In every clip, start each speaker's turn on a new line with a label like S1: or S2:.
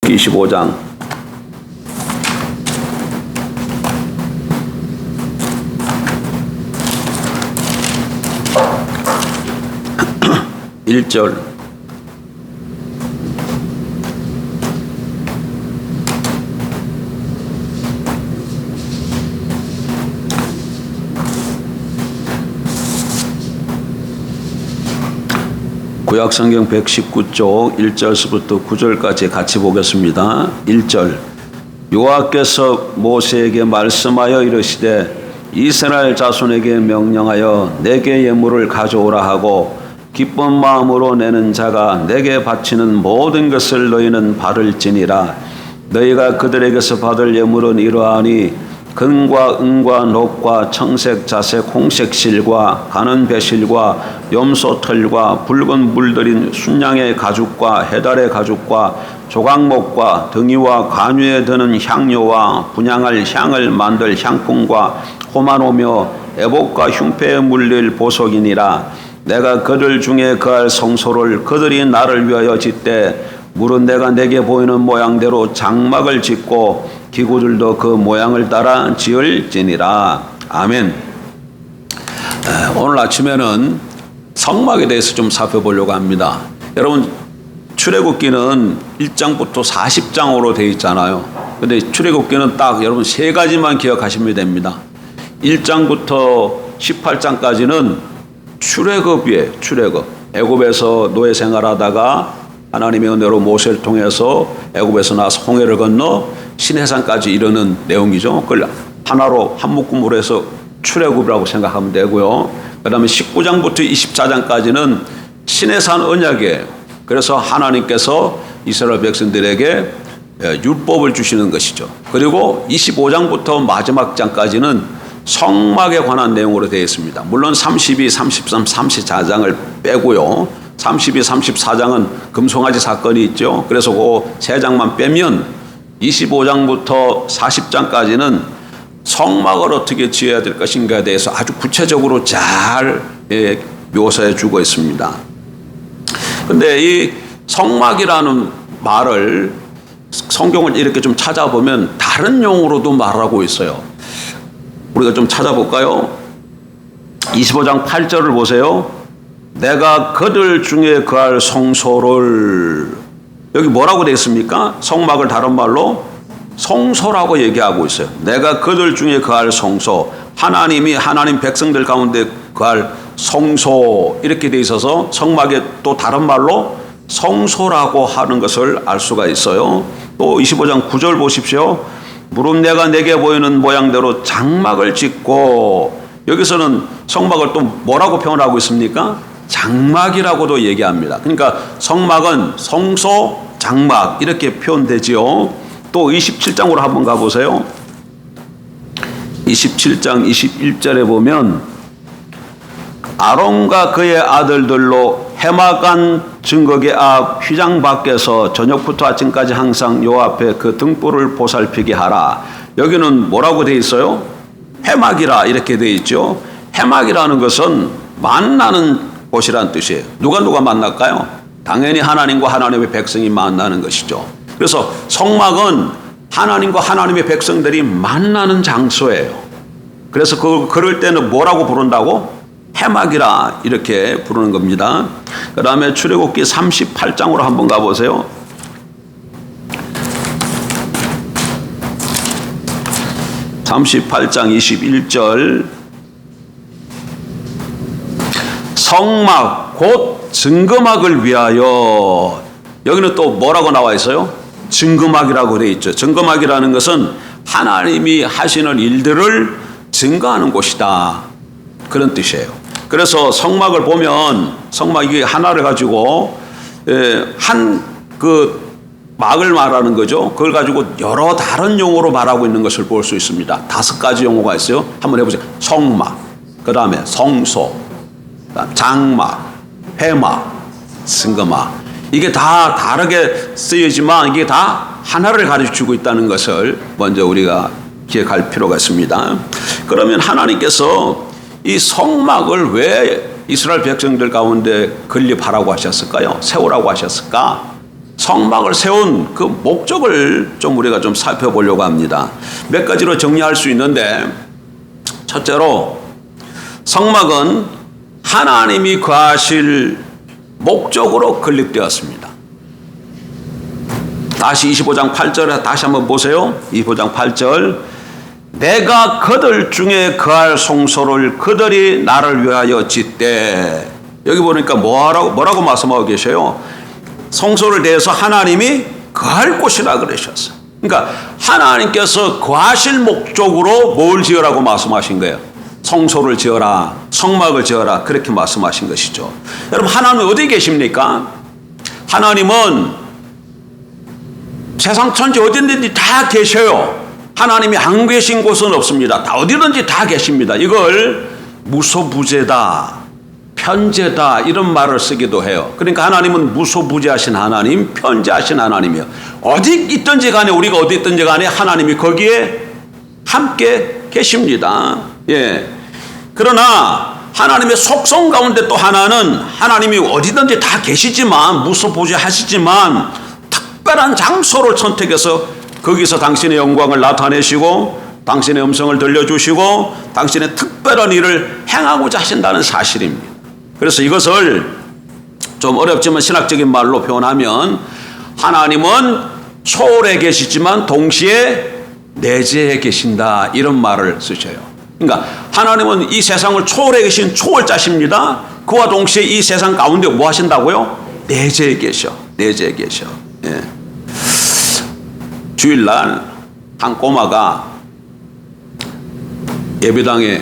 S1: 25장 일절 구약성경 119쪽 1절서부터 9절까지 같이 보겠습니다. 1절 여호와께서 모세에게 말씀하여 이르시되 이스라엘 자손에게 명령하여 내게 예물을 가져오라 하고 기쁜 마음으로 내는 자가 내게 바치는 모든 것을 너희는 바를지니라. 너희가 그들에게서 받을 예물은 이러하니 금과 은과 녹과 청색 자색 홍색 실과 가는 배실과 염소 털과 붉은 물들인 순양의 가죽과 해달의 가죽과 조각목과 등이와 관유에 드는 향료와 분향할 향을 만들 향품과 호마노며 애복과 흉패에 물릴 보석이니라. 내가 그들 중에 그할 성소를 그들이 나를 위하여 짓되 물은 내가 내게 보이는 모양대로 장막을 짓고 기구들도 그 모양을 따라 지을지니라. 아멘. 오늘 아침에는 성막에 대해서 좀 살펴보려고 합니다. 여러분 출애굽기는 1장부터 40장으로 되어 있잖아요. 근데 출애굽기는 딱 여러분 세 가지만 기억하시면 됩니다. 1장부터 18장까지는 출애굽이에요. 출애굽. 애굽에서 노예 생활하다가 하나님의 은혜로 모세를 통해서 애굽에서 나서 홍해를 건너 시내산까지 이르는 내용이죠. 그걸 하나로 한 묶음으로 해서 출애굽이라고 생각하면 되고요. 그 다음에 19장부터 24장까지는 시내산 언약이에요. 그래서 하나님께서 이스라엘 백성들에게 율법을 주시는 것이죠. 그리고 25장부터 마지막 장까지는 성막에 관한 내용으로 되어 있습니다. 물론 32, 33, 34장을 빼고요. 32, 34장은 금송아지 사건이 있죠. 그래서 그 세 장만 빼면 25장부터 40장까지는 성막을 어떻게 지어야 될 것인가에 대해서 아주 구체적으로 잘 묘사해 주고 있습니다. 근데 이 성막이라는 말을 성경을 이렇게 좀 찾아보면 다른 용어로도 말하고 있어요. 우리가 좀 찾아볼까요? 25장 8절을 보세요. 내가 그들 중에 그할 성소를, 여기 뭐라고 되어 있습니까? 성막을 다른 말로 성소라고 얘기하고 있어요. 내가 그들 중에 그할 성소, 하나님이 하나님 백성들 가운데 그할 성소, 이렇게 되어 있어서 성막에 또 다른 말로 성소라고 하는 것을 알 수가 있어요. 또 25장 9절 보십시오. 무릇 내가 내게 보이는 모양대로 장막을 짓고, 여기서는 성막을 또 뭐라고 표현하고 있습니까? 장막이라고도 얘기합니다. 그러니까 성막은 성소, 장막 이렇게 표현되지요. 또 27장으로 한번 가보세요. 27장 21절에 보면 아론과 그의 아들들로 해막간 증거계 앞 휘장 밖에서 저녁부터 아침까지 항상 요 앞에 그 등불을 보살피게 하라. 여기는 뭐라고 되어 있어요? 해막이라 이렇게 되어 있죠. 해막이라는 것은 만나는 곳이란 뜻이에요. 누가 만날까요? 당연히 하나님과 하나님의 백성이 만나는 것이죠. 그래서 성막은 하나님과 하나님의 백성들이 만나는 장소예요. 그래서 그럴 때는 뭐라고 부른다고? 해막이라 이렇게 부르는 겁니다. 그 다음에 출애굽기 38장으로 한번 가보세요. (38장 21절) 성막 곧 증거막을 위하여, 여기는 또 뭐라고 나와 있어요? 증거막이라고 되어 있죠. 증거막이라는 것은 하나님이 하시는 일들을 증거하는 곳이다, 그런 뜻이에요. 그래서 성막을 보면 성막이 하나를 가지고 한 그 막을 말하는 거죠. 그걸 가지고 여러 다른 용어로 말하고 있는 것을 볼 수 있습니다. 5가지 용어가 있어요. 한번 해보세요. 성막, 그 다음에 성소, 장막, 회막, 증거막. 이게 다 다르게 쓰이지만 이게 다 하나를 가르치고 있다는 것을 먼저 우리가 기억할 필요가 있습니다. 그러면 하나님께서 이 성막을 왜 이스라엘 백성들 가운데 건립하라고 하셨을까요? 세우라고 하셨을까? 성막을 세운 그 목적을 좀 우리가 좀 살펴보려고 합니다. 몇 가지로 정리할 수 있는데, 첫째로 성막은 하나님이 거하실 목적으로 건립되었습니다. 다시 25장 8절에 다시 한번 보세요. 25장 8절. 내가 그들 중에 거할 성소를 그들이 나를 위하여 짓되. 여기 보니까 뭐라고 말씀하고 계셔요? 성소를 대해서 하나님이 거할 곳이라 그러셨어요. 그러니까 하나님께서 거하실 목적으로 뭘 지으라고 말씀하신 거예요? 성소를 지어라, 성막을 지어라, 그렇게 말씀하신 것이죠. 여러분, 하나님은 어디 계십니까? 하나님은 세상 천지 어디든지 다 계셔요. 하나님이 안 계신 곳은 없습니다. 다 어디든지 다 계십니다. 이걸 무소부재다, 편재다, 이런 말을 쓰기도 해요. 그러니까 하나님은 무소부재하신 하나님, 편재하신 하나님이에요. 어디 있든지 간에, 우리가 어디 있든지 간에 하나님이 거기에 함께 계십니다. 예. 그러나 하나님의 속성 가운데 또 하나는 하나님이 어디든지 다 계시지만, 무소부재하시지만 특별한 장소를 선택해서 거기서 당신의 영광을 나타내시고 당신의 음성을 들려주시고 당신의 특별한 일을 행하고자 하신다는 사실입니다. 그래서 이것을 좀 어렵지만 신학적인 말로 표현하면, 하나님은 초월에 계시지만 동시에 내재해 계신다, 이런 말을 쓰셔요. 그러니까 하나님은 이 세상을 초월해 계신 초월자십니다. 그와 동시에 이 세상 가운데 뭐 하신다고요? 내재해 계셔. 내재해 계셔. 예. 주일날 한 꼬마가 예배당에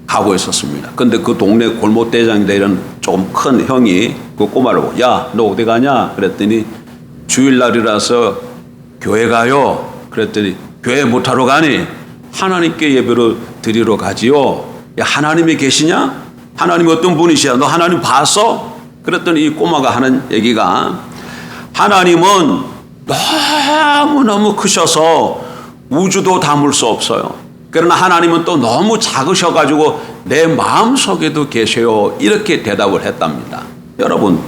S1: 가고 있었습니다. 근데 그 동네 골목대장인데 이런 조금 큰 형이 그 꼬마를 보고, 야, 너 어디 가냐? 그랬더니 주일날이라서 교회 가요. 그랬더니 교회 못하러 가니? 하나님께 예배를 드리러 가지요. 야, 하나님이 계시냐? 하나님이 어떤 분이시야? 너 하나님 봤어? 그랬더니 이 꼬마가 하는 얘기가, 하나님은 너무너무 크셔서 우주도 담을 수 없어요. 그러나 하나님은 또 너무 작으셔가지고 내 마음속에도 계셔요. 이렇게 대답을 했답니다. 여러분,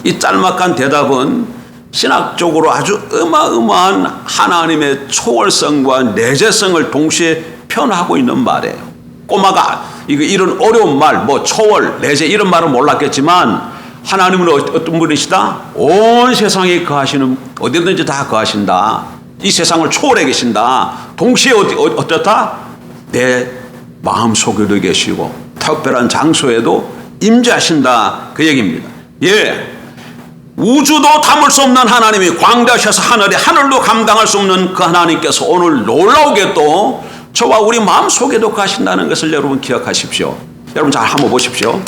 S1: 이 짤막한 대답은 신학적으로 아주 어마어마한 하나님의 초월성과 내재성을 동시에 표현하고 있는 말이에요. 꼬마가 이런 어려운 말, 뭐 초월, 내재 이런 말은 몰랐겠지만 하나님은 어떤 분이시다? 온 세상에 거하시는, 어디든지 다 거하신다. 이 세상을 초월해 계신다. 동시에 어떻다? 내 마음속에도 계시고 특별한 장소에도 임재하신다, 그 얘기입니다. 예, 우주도 담을 수 없는 하나님이 광대하셔서 하늘도 감당할 수 없는 그 하나님께서 오늘 놀라우게 또 저와 우리 마음속에도 거하신다는 것을 여러분 기억하십시오. 여러분 잘 한번 보십시오.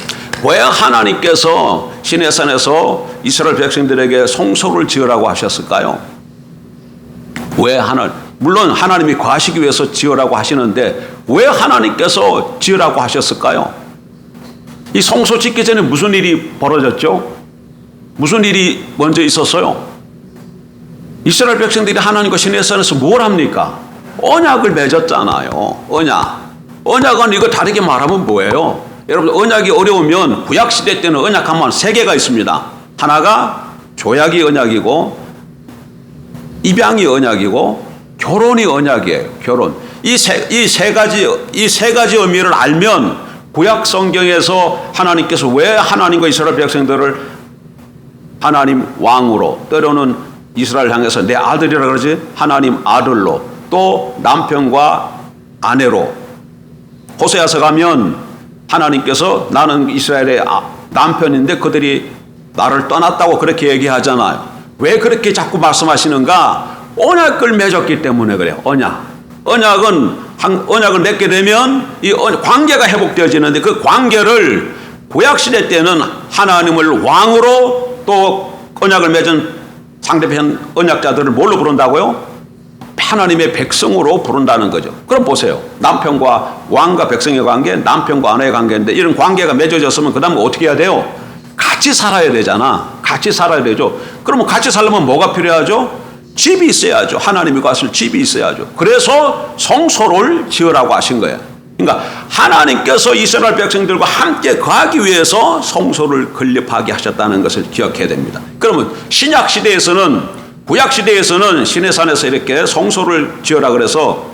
S1: 왜 하나님께서 시내산에서 이스라엘 백성들에게 성소를 지으라고 하셨을까요? 왜 물론 하나님이 거하시기 위해서 지으라고 하시는데 왜 하나님께서 지으라고 하셨을까요? 이 성소 짓기 전에 무슨 일이 벌어졌죠? 무슨 일이 먼저 있었어요? 이스라엘 백성들이 하나님과 시내산에서 뭘 합니까? 언약을 맺었잖아요. 언약은 이거 다르게 말하면 뭐예요? 여러분, 언약이 어려우면 구약시대 때는 언약하면 3개가 있습니다. 하나가 조약이 언약이고, 입양이 언약이고, 결혼이 언약이에요. 결혼. 이 세 가지 의미를 알면 구약 성경에서 하나님께서 왜 하나님과 이스라엘 백성들을 하나님 왕으로, 때로는 이스라엘 향해서 내 아들이라 그러지, 하나님 아들로, 또 남편과 아내로. 호세아서 가면 하나님께서 나는 이스라엘의 남편인데 그들이 나를 떠났다고 그렇게 얘기하잖아요. 왜 그렇게 자꾸 말씀하시는가? 언약을 맺었기 때문에 그래요. 언약을 맺게 되면 이 관계가 회복되어지는데, 그 관계를 구약시대 때는 하나님을 왕으로, 또 언약을 맺은 상대편 언약자들을 뭘로 부른다고요? 하나님의 백성으로 부른다는 거죠. 그럼 보세요. 남편과 왕과 백성의 관계, 남편과 아내의 관계인데 이런 관계가 맺어졌으면 그 다음에 어떻게 해야 돼요? 같이 살아야 되잖아. 같이 살아야 되죠. 그러면 같이 살려면 뭐가 필요하죠? 집이 있어야죠. 하나님이 거하실 집이 있어야죠. 그래서 성소를 지으라고 하신 거예요. 그러니까 하나님께서 이스라엘 백성들과 함께 거하기 위해서 성소를 건립하게 하셨다는 것을 기억해야 됩니다. 그러면 신약 시대에서는, 구약 시대에서는 시내산에서 이렇게 성소를 지으라 그래서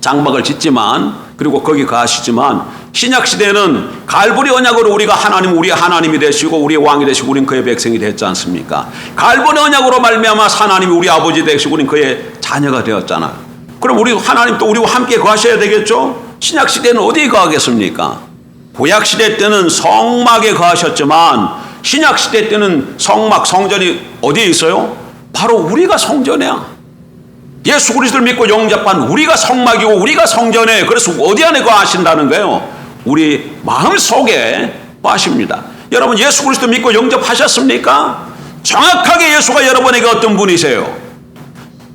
S1: 장막을 짓지만, 그리고 거기 거하시지만, 신약 시대는 갈보리 언약으로 우리가 하나님, 우리의 하나님이 되시고 우리의 왕이 되시고 우리는 그의 백성이 됐지 않습니까? 갈보리 언약으로 말미암아 하나님이 우리 아버지 되시고 우리는 그의 자녀가 되었잖아요. 그럼 우리 하나님 또 우리와 함께 거하셔야 되겠죠? 신약 시대는 어디에 거하겠습니까? 구약 시대 때는 성막에 거하셨지만 신약 시대 때는 성막, 성전이 어디에 있어요? 바로 우리가 성전이야. 예수 그리스도를 믿고 영접한 우리가 성막이고 우리가 성전에, 그래서 어디 안에 거하신다는 거예요? 우리 마음 속에 거하십니다. 여러분 예수 그리스도 믿고 영접하셨습니까? 정확하게 예수가 여러분에게 어떤 분이세요?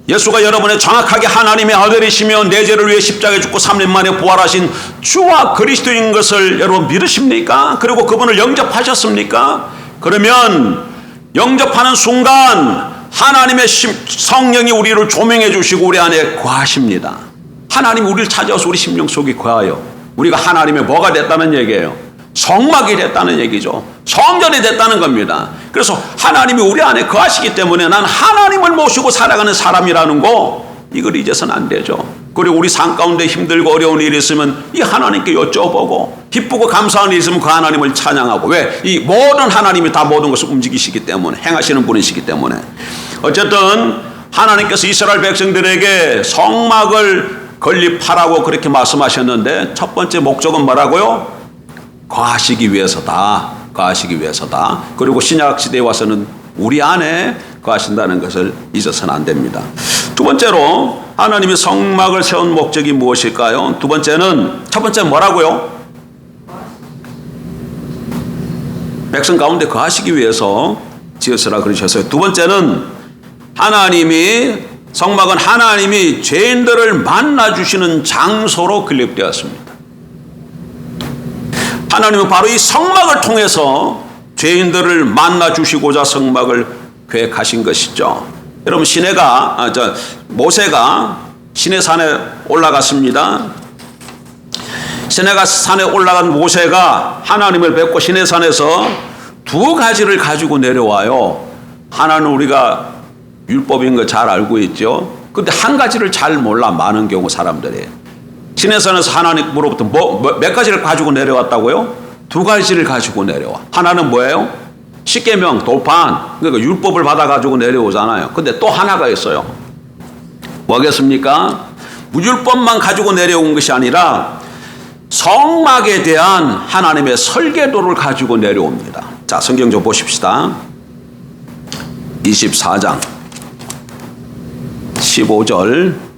S1: 예수가 여러분의 정확하게 하나님의 아들이시며 내 죄를 위해 십자가에 죽고 3년 만에 부활하신 주와 그리스도인 것을 여러분 믿으십니까? 그리고 그분을 영접하셨습니까? 그러면 영접하는 순간 하나님의 성령이 우리를 조명해 주시고 우리 안에 거하십니다. 하나님이 우리를 찾아와서 우리 심령 속에 거하여 우리가 하나님의 뭐가 됐다는 얘기예요? 성막이 됐다는 얘기죠. 성전이 됐다는 겁니다. 그래서 하나님이 우리 안에 거하시기 때문에 난 하나님을 모시고 살아가는 사람이라는 거, 이걸 잊어서는 안 되죠. 그리고 우리 삶 가운데 힘들고 어려운 일이 있으면 이 하나님께 여쭤보고 기쁘고 감사한 일이 있으면 그 하나님을 찬양하고, 왜? 이 모든 하나님이 다 모든 것을 움직이시기 때문에, 행하시는 분이시기 때문에. 어쨌든 하나님께서 이스라엘 백성들에게 성막을 건립하라고 그렇게 말씀하셨는데 첫 번째 목적은 뭐라고요? 거하시기 위해서다. 거하시기 위해서다. 그리고 신약 시대에 와서는 우리 안에 거하신다는 것을 잊어서는 안 됩니다. 두 번째로 하나님이 성막을 세운 목적이 무엇일까요? 두 번째는, 첫 번째는 뭐라고요? 백성 가운데 거하시기 위해서 지었으라 그러셨어요. 두 번째는 하나님이, 성막은 하나님이 죄인들을 만나주시는 장소로 건립되었습니다. 하나님은 바로 이 성막을 통해서 죄인들을 만나주시고자 성막을 계획하신 것이죠. 여러분 모세가 시내산에 올라갔습니다. 시내산에 올라간 모세가 하나님을 뵙고 시내산에서 두 가지를 가지고 내려와요. 하나는 우리가 율법인 거 잘 알고 있죠. 근데 한 가지를 잘 몰라, 많은 경우 사람들이. 시내산에서 하나님으로부터 몇 가지를 가지고 내려왔다고요? 두 가지를 가지고 내려와. 하나는 뭐예요? 십계명, 돌판, 그러니까 율법을 받아가지고 내려오잖아요. 근데 또 하나가 있어요. 뭐겠습니까? 무율법만 가지고 내려온 것이 아니라 성막에 대한 하나님의 설계도를 가지고 내려옵니다. 자, 성경 좀 보십시다. 24장 15절.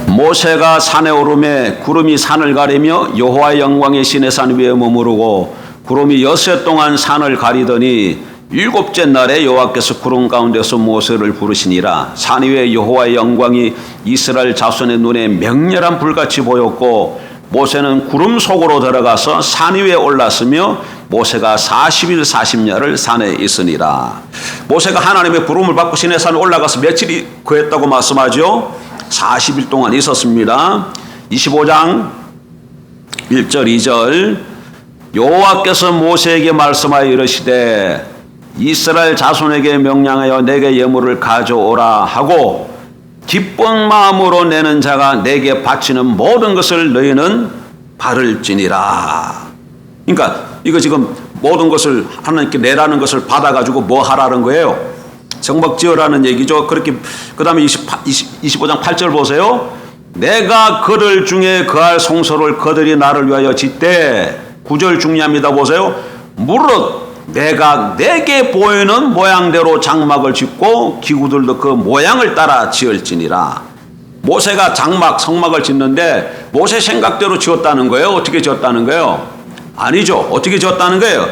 S1: 모세가 산에 오르매 구름이 산을 가리며 여호와의 영광이 시내산 위에 머무르고 구름이 엿새 동안 산을 가리더니 일곱째 날에 여호와께서 구름 가운데서 모세를 부르시니라. 산 위에 여호와의 영광이 이스라엘 자손의 눈에 맹렬한 불같이 보였고 모세는 구름 속으로 들어가서 산 위에 올랐으며 모세가 40일 40야를 산에 있으니라. 모세가 하나님의 부름을 받고 시내산에 올라가서 며칠이 거했다고 말씀하죠? 40일 동안 있었습니다. 25장 1절 2절. 여호와께서 모세에게 말씀하여 이르시되 이스라엘 자손에게 명령하여 내게 예물을 가져오라 하고 기쁜 마음으로 내는 자가 내게 바치는 모든 것을 너희는 바를지니라. 그러니까 이거 지금 모든 것을 하나님께 내라는 것을 받아가지고 뭐 하라는 거예요? 성막 지으라는 얘기죠. 그렇게 그 다음에 25장 8절 보세요. 내가 그들 중에 거할 성소를 그들이 나를 위하여 짓되, 9절 중요합니다. 보세요. 무릇 내가 내게 보이는 모양대로 장막을 짓고 기구들도 그 모양을 따라 지을지니라. 모세가 성막을 짓는데 모세 생각대로 지었다는 거예요? 어떻게 지었다는 거예요? 아니죠. 어떻게 지었다는 거예요?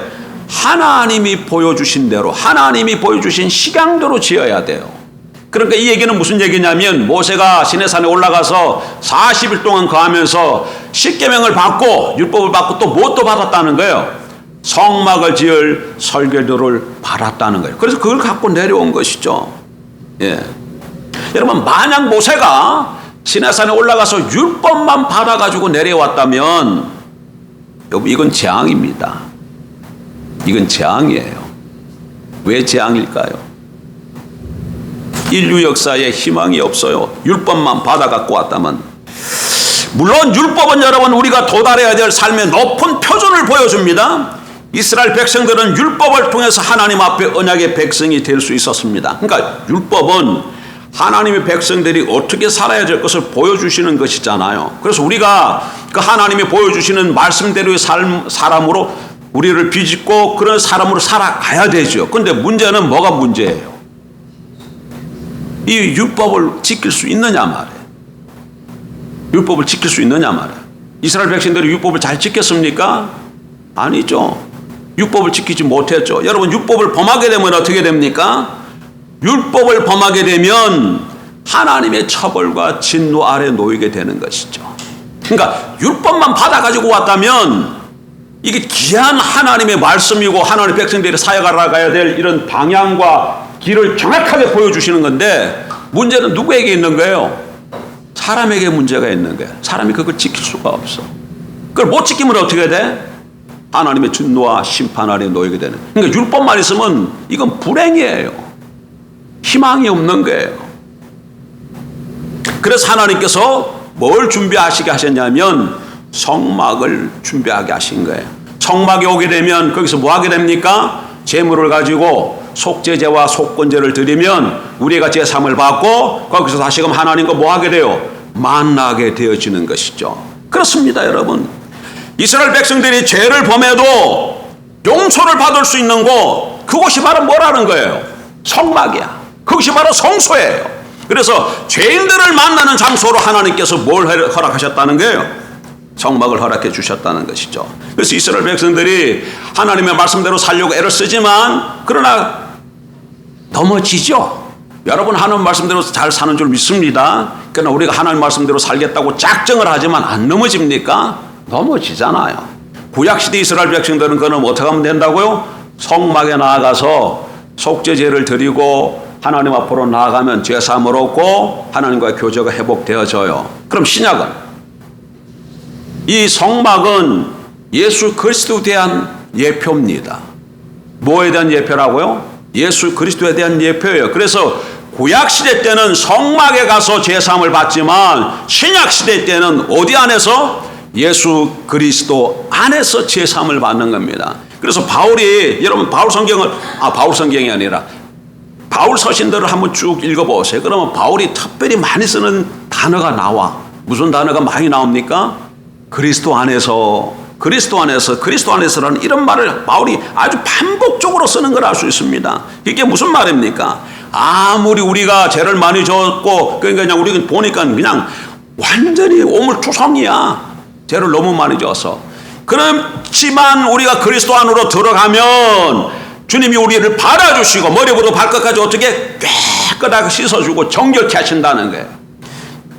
S1: 하나님이 보여주신 대로, 하나님이 보여주신 식양대로 지어야 돼요. 그러니까 이 얘기는 무슨 얘기냐면 모세가 시내산에 올라가서 40일 동안 거하면서 십계명을 받고 율법을 받고 또 무엇도 받았다는 거예요? 성막을 지을 설계도를 받았다는 거예요. 그래서 그걸 갖고 내려온 것이죠. 예. 여러분, 만약 모세가 시내산에 올라가서 율법만 받아가지고 내려왔다면 여러분 이건 재앙입니다. 이건 재앙이에요. 왜 재앙일까요? 인류 역사에 희망이 없어요. 율법만 받아갖고 왔다면. 물론 율법은 여러분 우리가 도달해야 될 삶의 높은 표준을 보여줍니다. 이스라엘 백성들은 율법을 통해서 하나님 앞에 언약의 백성이 될 수 있었습니다. 그러니까 율법은 하나님의 백성들이 어떻게 살아야 될 것을 보여주시는 것이잖아요. 그래서 우리가 그 하나님이 보여주시는 말씀대로의 사람으로 우리를 비집고 그런 사람으로 살아가야 되죠. 그런데 문제는 뭐가 문제예요? 이 율법을 지킬 수 있느냐 말이에요. 율법을 지킬 수 있느냐 말이에요. 이스라엘 백성들이 율법을 잘 지켰습니까? 아니죠. 율법을 지키지 못했죠. 여러분 율법을 범하게 되면 어떻게 됩니까? 율법을 범하게 되면 하나님의 처벌과 진노 아래 놓이게 되는 것이죠. 그러니까 율법만 받아가지고 왔다면 이게 귀한 하나님의 말씀이고 하나님의 백성들이 사역하러 될 이런 방향과 길을 정확하게 보여주시는 건데 문제는 누구에게 있는 거예요? 사람에게 문제가 있는 거예요. 사람이 그걸 지킬 수가 없어. 그걸 못 지키면 어떻게 돼? 하나님의 진노와 심판 아래 놓이게 되는. 그러니까 율법만 있으면 이건 불행이에요. 희망이 없는 거예요. 그래서 하나님께서 뭘 준비하시게 하셨냐면 성막을 준비하게 하신 거예요. 성막에 오게 되면 거기서 뭐 하게 됩니까? 제물을 가지고 속죄제와 속건제를 드리면 우리가 제삼을 받고 거기서 다시금 하나님과 뭐 하게 돼요? 만나게 되어지는 것이죠. 그렇습니다, 여러분. 이스라엘 백성들이 죄를 범해도 용서를 받을 수 있는 곳, 그곳이 바로 뭐라는 거예요? 성막이야. 그것이 바로 성소예요. 그래서 죄인들을 만나는 장소로 하나님께서 뭘 허락하셨다는 거예요? 성막을 허락해 주셨다는 것이죠. 그래서 이스라엘 백성들이 하나님의 말씀대로 살려고 애를 쓰지만 그러나 넘어지죠. 여러분 하나님 말씀대로 잘 사는 줄 믿습니다. 그러나 우리가 하나님 말씀대로 살겠다고 작정을 하지만 안 넘어집니까? 넘어지잖아요. 구약시대 이스라엘 백성들은 그럼 어떻게 하면 된다고요? 성막에 나아가서 속죄제를 드리고 하나님 앞으로 나아가면 죄사함을 얻고 하나님과의 교제가 회복되어져요. 그럼 신약은? 이 성막은 예수 그리스도에 대한 예표입니다. 뭐에 대한 예표라고요? 예수 그리스도에 대한 예표예요. 그래서 구약시대 때는 성막에 가서 죄사함을 받지만 신약시대 때는 어디 안에서? 예수 그리스도 안에서 죄사함을 받는 겁니다. 그래서 바울이, 여러분 바울 성경이 아니라 바울 서신들을 한번 쭉 읽어보세요. 그러면 바울이 특별히 많이 쓰는 단어가 나와. 무슨 단어가 많이 나옵니까? 그리스도 안에서라는 이런 말을 바울이 아주 반복적으로 쓰는 걸 알 수 있습니다. 이게 무슨 말입니까? 아무리 우리가 죄를 많이 졌고, 그러니까 그냥 우리가 보니까 그냥 완전히 오물투성이야. 죄를 너무 많이 져서. 그렇지만 우리가 그리스도 안으로 들어가면 주님이 우리를 바라주시고 머리부터 발끝까지 어떻게 깨끗하게 씻어주고 정결케 하신다는 거예요.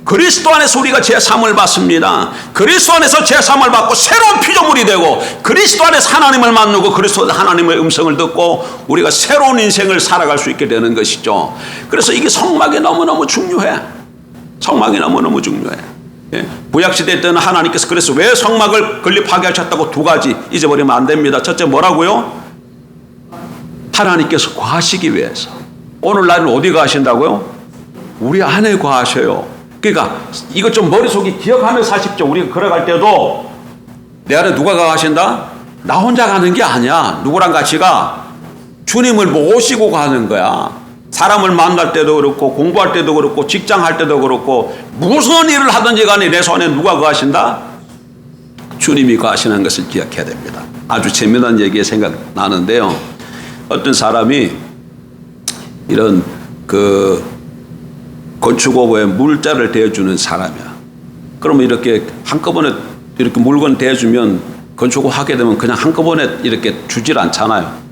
S1: 그리스도 안에서 우리가 제사함을 받습니다. 그리스도 안에서 제사함을 받고 새로운 피조물이 되고 그리스도 안에서 하나님을 만나고 그리스도 안에서 하나님의 음성을 듣고 우리가 새로운 인생을 살아갈 수 있게 되는 것이죠. 그래서 이게 성막이 너무너무 중요해. 성막이 너무너무 중요해. 구약시대 때는 하나님께서 그래서 왜 성막을 건립하게 하셨다고 두 가지 잊어버리면 안 됩니다. 첫째 뭐라고요? 하나님께서 거하시기 위해서. 오늘날은 어디 거하신다고요? 우리 안에 거하셔요. 그러니까 이것 좀 머릿속에 기억하면서 하십시오. 우리가 걸어갈 때도 내 안에 누가 거하신다? 나 혼자 가는 게 아니야. 누구랑 같이 가? 주님을 모시고 가는 거야. 사람을 만날 때도 그렇고 공부할 때도 그렇고 직장할 때도 그렇고 무슨 일을 하든지 간에 내 손에 누가 거하신다? 주님이 거하시는 것을 기억해야 됩니다. 아주 재미난 얘기가 생각나는데요. 어떤 사람이 이런 건축업에 물자를 대주는 사람이야. 그러면 이렇게 한꺼번에 이렇게 물건 대주면 건축업 하게 되면 그냥 한꺼번에 이렇게 주질 않잖아요.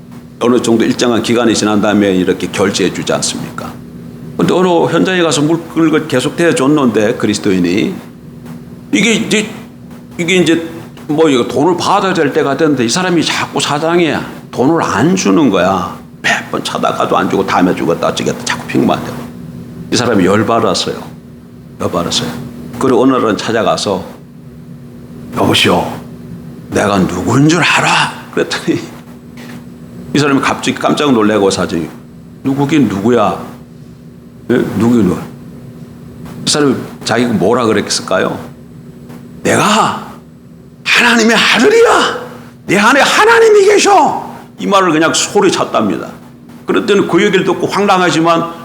S1: 어느 정도 일정한 기간이 지난 다음에 이렇게 결제해 주지 않습니까? 근데 어느 현장에 가서 물건을 계속 대줬는데 그리스도인이 이게 이제 뭐 이거 돈을 받아야 될 때가 됐는데 이 사람이 자꾸 사장이 돈을 안 주는 거야. 몇 번 찾아가도 안 주고 다음에 주겠다 어쩌겠다 자꾸 핑만 대고. 이 사람이 열받았어요. 여발았어요. 그리고 어느 날은 찾아가서 여보시오, 내가 누군 줄 알아? 그랬더니 이 사람이 갑자기 깜짝 놀래고 사정이 누구긴 누구야? 예? 누구긴 누구야? 이 사람이 자기가 뭐라 그랬을까요? 내가 하나님의 아들이야. 내 안에 하나님이 계셔. 이 말을 그냥 소리쳤답니다. 그랬더니 그 얘기를 듣고 황당하지만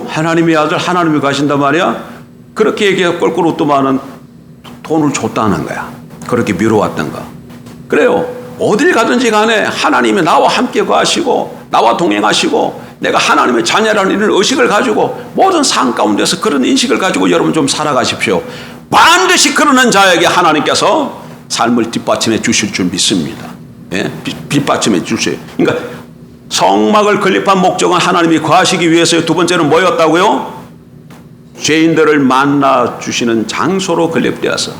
S1: 하나님의 아들 하나님이 가신단 말이야? 그렇게 얘기하고 껄껄 웃더만은 돈을 줬다는 거야. 그렇게 미뤄왔던 거. 그래요. 어딜 가든지 간에 하나님이 나와 함께 가시고 나와 동행하시고 내가 하나님의 자녀라는 이런 의식을 가지고 모든 삶 가운데서 그런 인식을 가지고 여러분 좀 살아가십시오. 반드시 그러는 자에게 하나님께서 삶을 뒷받침해 주실 줄 믿습니다. 예? 뒷받침해 주세요. 그러니까 성막을 건립한 목적은 하나님이 거하시기 위해서요. 두 번째는 뭐였다고요? 죄인들을 만나 주시는 장소로 건립되어서.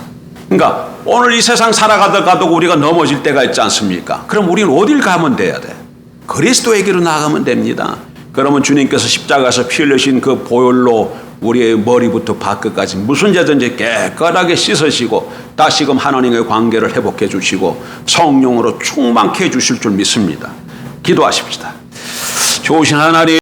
S1: 그러니까 오늘 이 세상 살아가다가도 우리가 넘어질 때가 있지 않습니까? 그럼 우리는 어딜 가면 돼야 돼? 그리스도에게로 나가면 됩니다. 그러면 주님께서 십자가에서 피 흘리신 그 보혈로 우리의 머리부터 발끝까지 무슨 죄든지 깨끗하게 씻으시고 다시금 하나님의 관계를 회복해 주시고 성령으로 충만케 해 주실 줄 믿습니다. 기도하십시다. 좋으신 하나님,